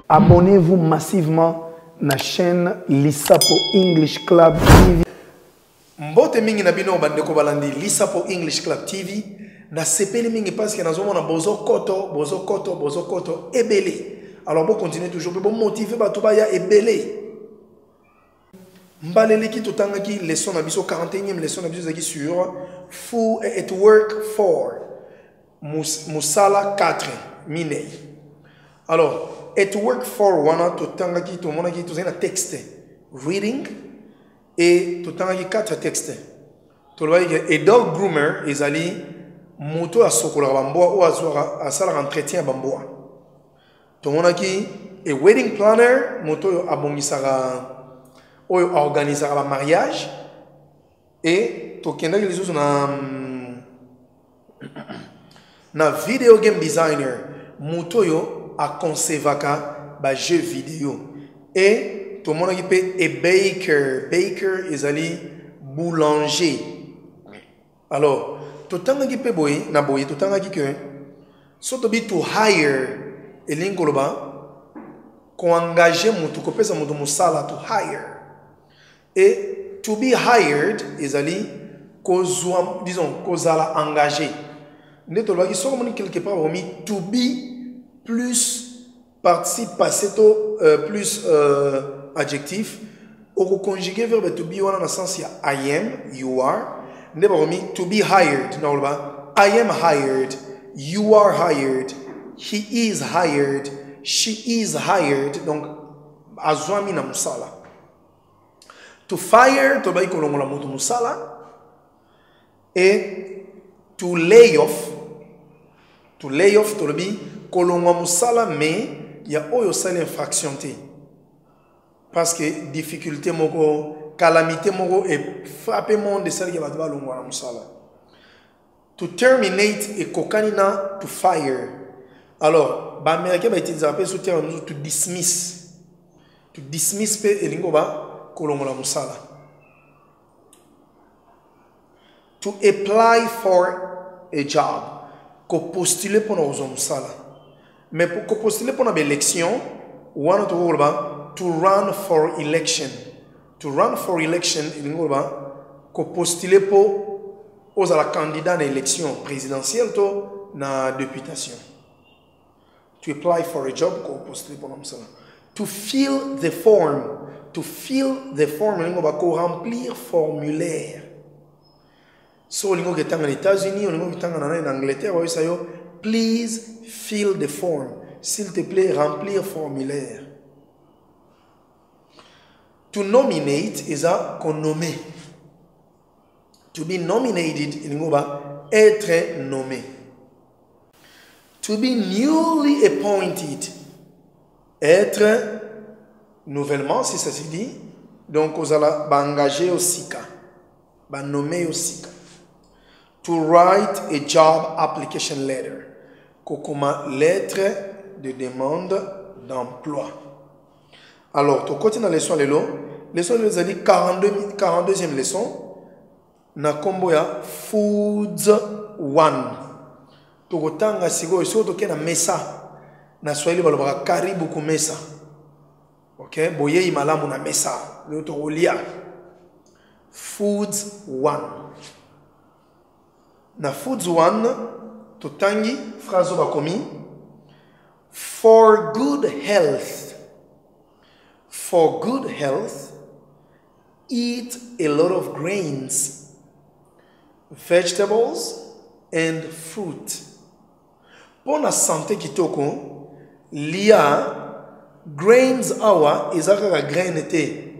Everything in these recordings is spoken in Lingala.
Abonnez-vous massivement à la chaîne Lisapo English Club TV. Mbote mingi na bino bandeko balandi Lisapo English Club TV. Na sepeli mingi parce que nazo mona bozo koto ebele. Alors bon continuer toujours pour motiver bato ba ya ebele. Mbaleli ki totanga ki leçon na biso 41e leçon na biso zaki sur Who at work for Musala 4 minei. Alors at work for wana totanga ki to mona ki to zena texte reading et totanga ki 4 textes. To lo a dog groomer ezali moto a sokola bamboa ou azwa asala entretien bamboa. To mona ki a wedding planner moto abongisaka ou organisera ba mariage et to kenda ki lizo na video game designer moto yo a concevaka ba jeu vidéo et tout le monde qui peut et baker ezali boulanger. Alors tout tanga qui peut boy na boy tout tanga qui que so to be to hire elingoloba ko engager mutu ko pesa mutu musala to hire et to be hired ezali ko zwa disons ko zala engagé ne to lo ki so comme quelque part remis to be plus participe passé plus adjectif au conjugué verbe to be on a sens ya I am you are ne ba remis to be hired na ba I am hired you are hired he is hired she is hired donc azwami na musala. To fire to ba ikolongola mutu musala et to lay off to le bi kolongwa musala mais ya oyo sala infraction te parce que difficulté moko calamité moko et frappé monde de celle qui va devoir longwa musala. To terminate et kokanina to fire. Alors ba américain ba utiliser appel sous terme to dismiss pe elingo ba kolongola musala. To apply for a job ko postuler pour nos musala. Mais pour postuler pour une élection, ou to run for election. To run for election, il ko postuler pour aux la candidat à l'élection présidentielle to na députation. To apply for a job, ko postuler pour musala. To fill the form, il ko remplir formulaire. So lingo que tanga aux États-Unis, lingo que tanga en Angleterre, oui ça yo. Please fill the form. S'il te plaît, remplir formulaire. To nominate is a qu'on nommé. To be nominated lingo ba être nommé. To be newly appointed, être nouvellement si ça se dit. Donc vous allez engager au SICA, nommer au SICA. To write a job application letter. Kokoma lettre de demande d'emploi. Alors, tu continues la leçon lelo. Leçon lelo zali 42e leçon. Na kombo ya foods 1. Tu kotanga sigo iso to kena mesa. Na Swahili balobaka karibu ku mesa. OK? Boye imalamu na mesa. Lelo to kolia. Foods 1. Na foods 1 totangi phrase bakomi for good health eat a lot of grains, vegetables and fruit. Pour la santé kitoko lia grains awa ezaka grain te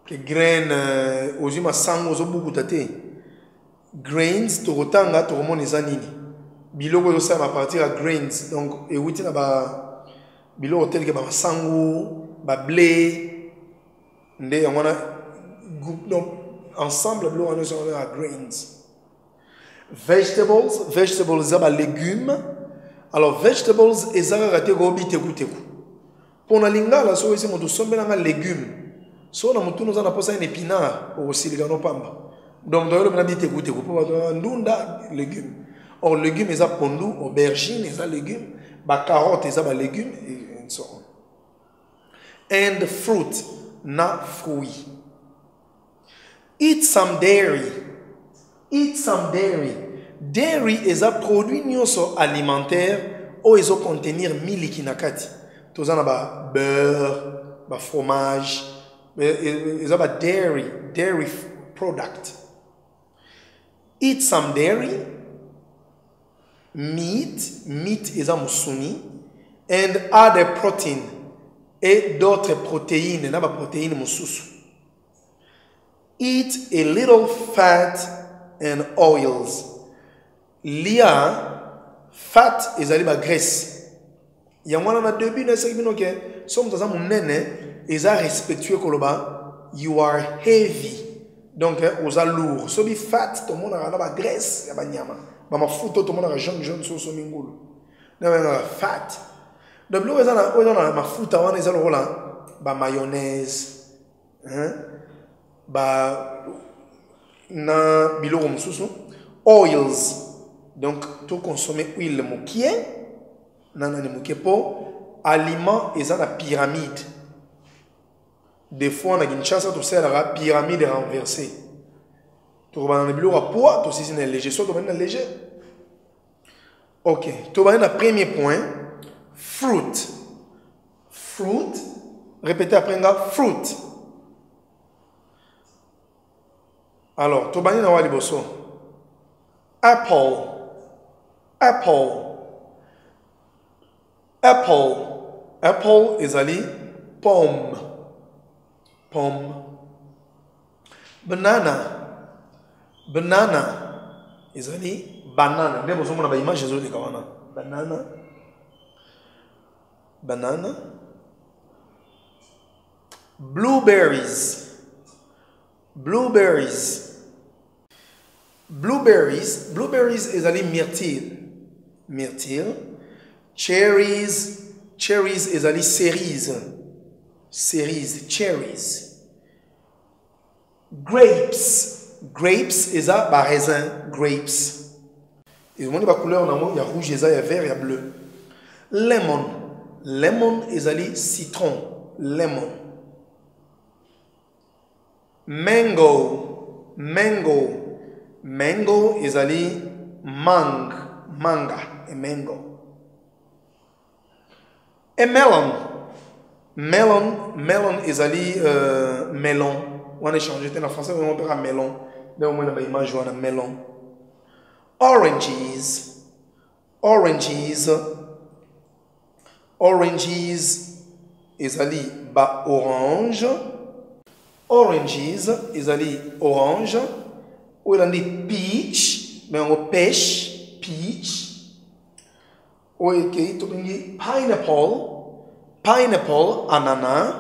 ke grain ozima sango zo bukuta te. Grains tokotanga tokomona eza nini biloko ezosala à partir de grains donc ewuti na ba biloko tel ke ba masango ba blé nde yango wana donc ensemble biloko wana ezosala à grains. Vegetables eza ba légumes. Alors vegetables ezaka te ko biteku teku pona lingala so esi moto sombelanga légumes So na mutu nous en a posé un épinard au siligano pamba. Donc dans le monde dit écoutez vous pouvez ndunda légumes. Or légumes ils a pondu, aubergine ils a légumes, ba carotte ils a ba légumes et so on. And fruit na fruit. Eat some dairy. Eat some dairy. Dairy is a produit nyonso alimentaire ou ils ont contenir miliki nakati. Tous en a ba beurre, ba fromage. It's about dairy product. Eat some dairy, meat is a musuni, and other protein, et d'autres protéines, n'a pas protéines mususu. Eat a little fat and oils. Fat is a little graisse. Il y a un début de ce qui est somme dans un nene. Ils ont respectueux koloba, you are heavy. Donc, aux a lourd. So be fat, tout le monde a la graisse, ya ba nyama. Ba ma futo tout le monde a jaune so mingulu. Na fat. Donc, ils ont ma futa wana ils ont la ba mayonnaise. Ba na biloko mususu. Oils. Donc, tout consommer huile mokie. Nana ne mokie po. Aliments, ils ont la pyramide. Des fois, on a une chance de faire la pyramide renversée. Tu vas dans le bureau à poids, tu sais si c'est léger, soit tu vas dans léger. Ok, tu vas dans le premier point. Fruit. Fruit. Répétez après, fruit. Alors, tu vas dans le bosso. Apple. Apple. Apple. Apple is ali pomme. Pomme. Banana. Banana is ali banana. Ndio msomo na ba image zote kawana. Banana. Banana. Blueberries. Blueberries. Blueberries. Blueberries is ali myrtille. Myrtille. Cherries. Cherries is ali cerise. Cerise, cherries. Grapes. Grapes is a raisin. Grapes. Et on a couleur il y a rouge, il y a vert, il y a bleu. Lemon. Lemon is a citron. Lemon. Mango. Mango. Mango is a manga. A mango. A melon. Melon is ali melon. On a changé en français, on peut melon. Mais on a image on a melon. Oranges. Oranges is ali ba orange. Oranges is ali orange. Ou on dit peach, mais on pêche peach. Ou okay, to be pineapple. Pineapple, ananas.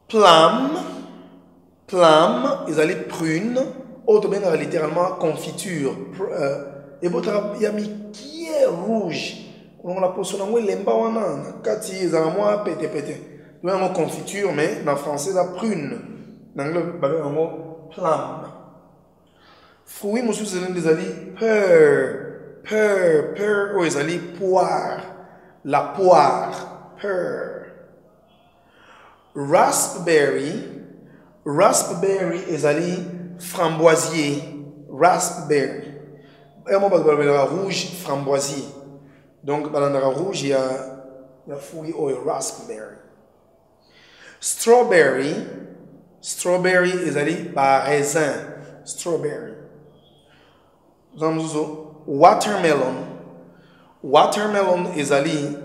Plum. Plum is ali prune. Autre bien littéralement confiture. Et votre il y a mis qui est rouge. On la pose sur la lemba wana. Kati ezamwa pété. Nous avons confiture mais en français la prune. Dans anglais on mot plum. Fruits monsieur c'est des ali pear ou ezali poire. La poire, pear. Raspberry is ali framboisier. Raspberry. Et moi, je vais rouge framboisier. Donc, dans la rouge, il y a fruit ou raspberry. Strawberry is ali raisin. Strawberry. Watermelon is ali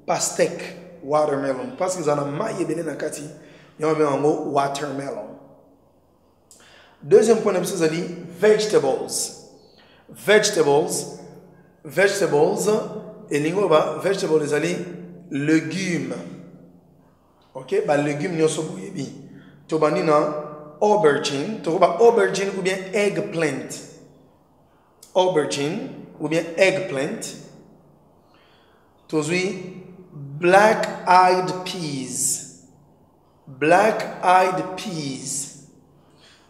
pastèque. Watermelon. Parce que ça a maillé bien dans kati. Il y a un mot watermelon. Deuxième point c'est ali vegetables. Vegetables et lingova vegetable is ali légumes. OK, ba légumes nyoso boyebi. To banina aubergine, to ba aubergine ou bien eggplant. Aubergine ou bien eggplant. Tozui black-eyed peas. Black Eyed Peas.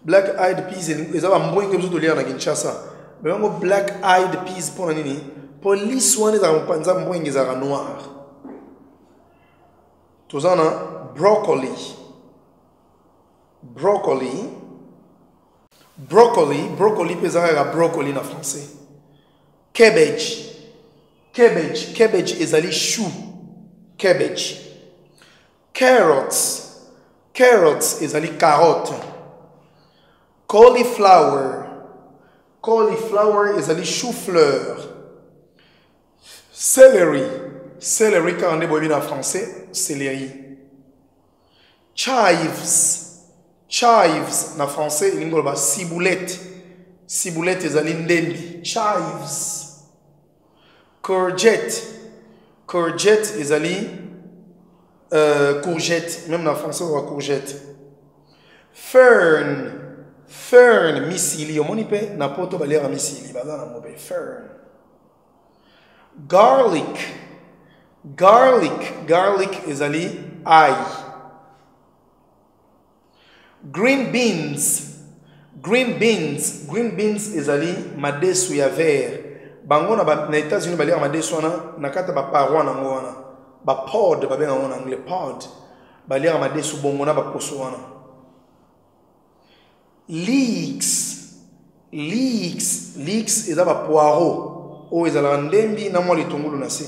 Black Eyed Peas, ils ont un bon exemple de lire dans Kinshasa. Mais on Black Eyed Peas pour nini? Police one is un panza bon exemple noir. Tout ça na broccoli. Broccoli. Broccoli pesara broccoli na français. Cabbage. Cabbage is ali chou. Cabbage. Carrots is ali carotte. Cauliflower is ali chou-fleur. Celery quand on est en français, céleri. Chives na français il ngolba ciboulette is ali ndembi. Chives. Courgette is ali courgette, même en français on va courgette. Fern misili omonipe na poto balera misili bazana mobe fern. Garlic is ali ail. Green beans is ali madesu ya vert. Bango na États-Unis balera madesu na kata ba paroi na ngona. Ba pod ba benga en anglais pod. Balera madesu bongo na ba poso wana. Leeks is ba poireau. O ezala ndembi na mwa litungulu na se.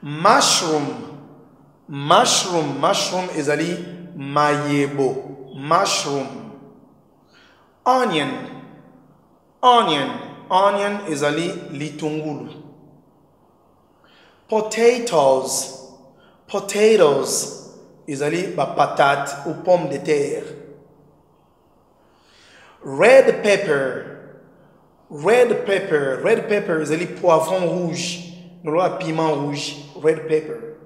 Mushroom is ali mayebo. Mushroom. Onion is ali litungulu. Potatoes is ali ba patate ou pomme de terre. Red pepper is ali poivron rouge. Nous avons piment rouge. Red pepper.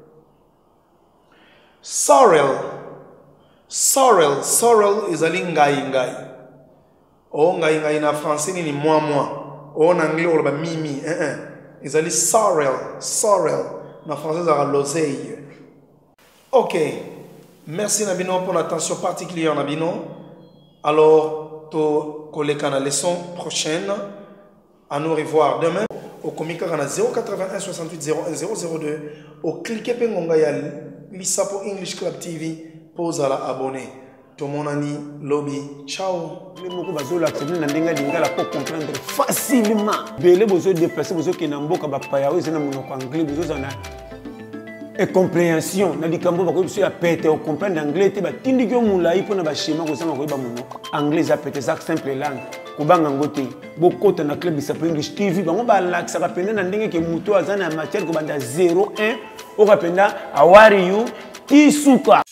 Sorrel is ali ngai. O ngai na français ni moi. O en anglais on ba mimi. Is ali sorrel. Na français ça l'oseille. OK. Merci Nabino pour l'attention particulière Nabino. Alors to collègue la leçon prochaine. À nous revoir demain. Au comica na 081 68 01 002. Au cliquez pengonga ya lisa pour English Club TV. Pose à la abonner. Tout mon ami lobby. Ciao. Les mots bazo la table na ndenga lingala pour comprendre facilement. Belé bozo déplacer bozo ki na mboka ba paya o zena monoko anglais bozo zana et compréhension na likambo ba ko biso ya pete o comprendre anglais te ba tindi ko mulai pona ba schéma ko sama ko ba monoko anglais a pete ça simple langue ko banga ngote bokota na club isa English TV bango ba laksa ka penda na ndenge ke muto azana matière ko banda 01 o ka penda how are you tisuka.